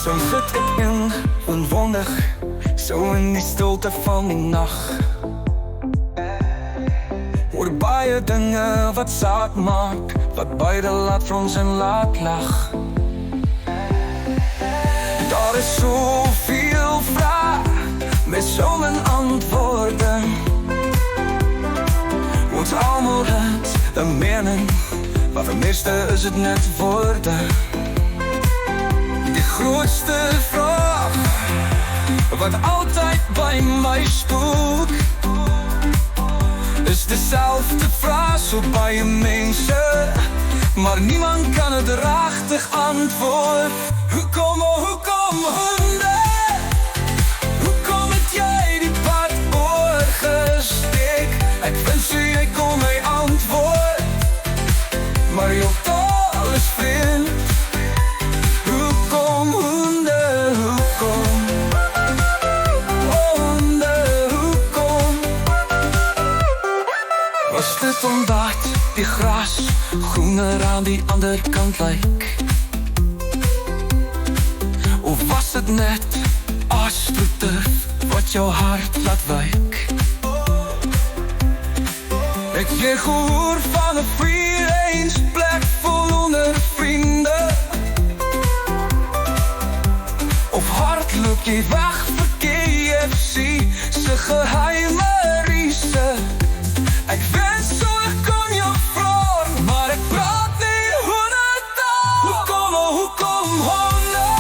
Zo zit ik in een wonder, zo in die stilte van die nacht. Hoor baie dinge wat saak maak, wat beide laat frons en laat lag. Daar is zoveel vraag, met zo'n antwoorden. Ons allemaal het een mening, maar voor meeste is het net woorden. Die grootste vraag, wat altijd bij mij spook, is dezelfde vraag zo bij een mensen, maar niemand kan het rachtig antwoord. Hoe kom honden? Hoe kom het jij die pad oorgesteek? Ik wens u, jij kon mij antwoord, maar je taal is vreemd. Hoe kom honden, hoe kom? Honden, hoe kom? Was dit omdat die gras groener aan die andere kant lijkt? Of was het net astroturf wat jouw hart laat wijk? Ik je gehoor van een freelance plek vol onder vrienden. Of hartelijk je weg voor KFC, ze geheime riezen. Ik wens zo ik kon je vragen, maar ik praat niet honderdtaal. Hoe kom honden?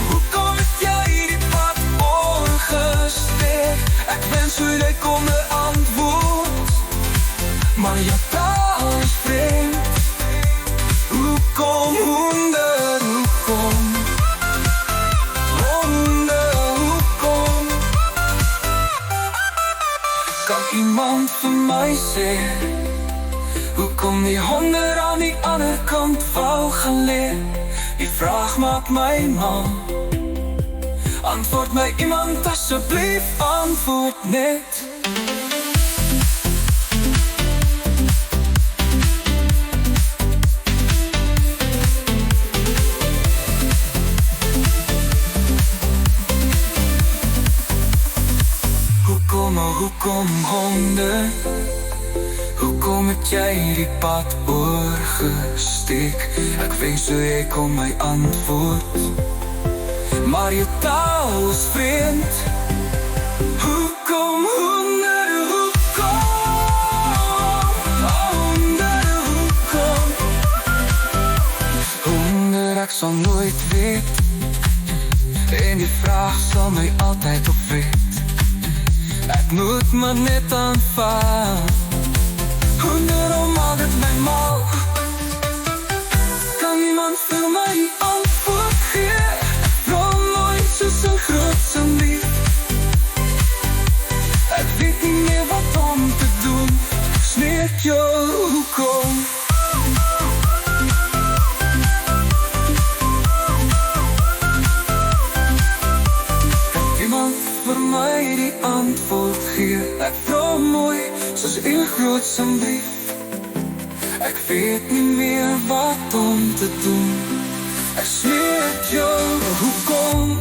Hoe kom het jij die pad ongesteerd? Ik wens u dat kon de antwoord, maar je taal is vreemd. Hoe kom honden, hoe kom? Honden, hoe kom? Kan iemand van mij zeggen, hoe kom die honden aan die andere kant wou geleerd? Die vraag maakt mij man. Antwoord mij iemand alsjeblieft, antwoord net. Hoe kom honden? Hoe kom het jij die pad oorgesteek? Ik wens u, jij kon mij antwoord, maar je taal is vreemd. Hoe kom honden, hoe kom? Honden, hoe kom? Honden, ik zal nooit weten, en die vraag zal mij altijd opweten. Ik moet me net aanvallen. Honden maakt het mij mal. Kan iemand voor mij antwoord geven? Ik vraag nooit zo groot zo lief. Ik weet niet meer wat om te doen. Sneert jou, hoe kom? Kan iemand voor mij die antwoord geven? Ik vraag mooi, zoals een groot zo'n brief. Ik weet niet meer wat om te doen. Ik smeer jou, hoe kom?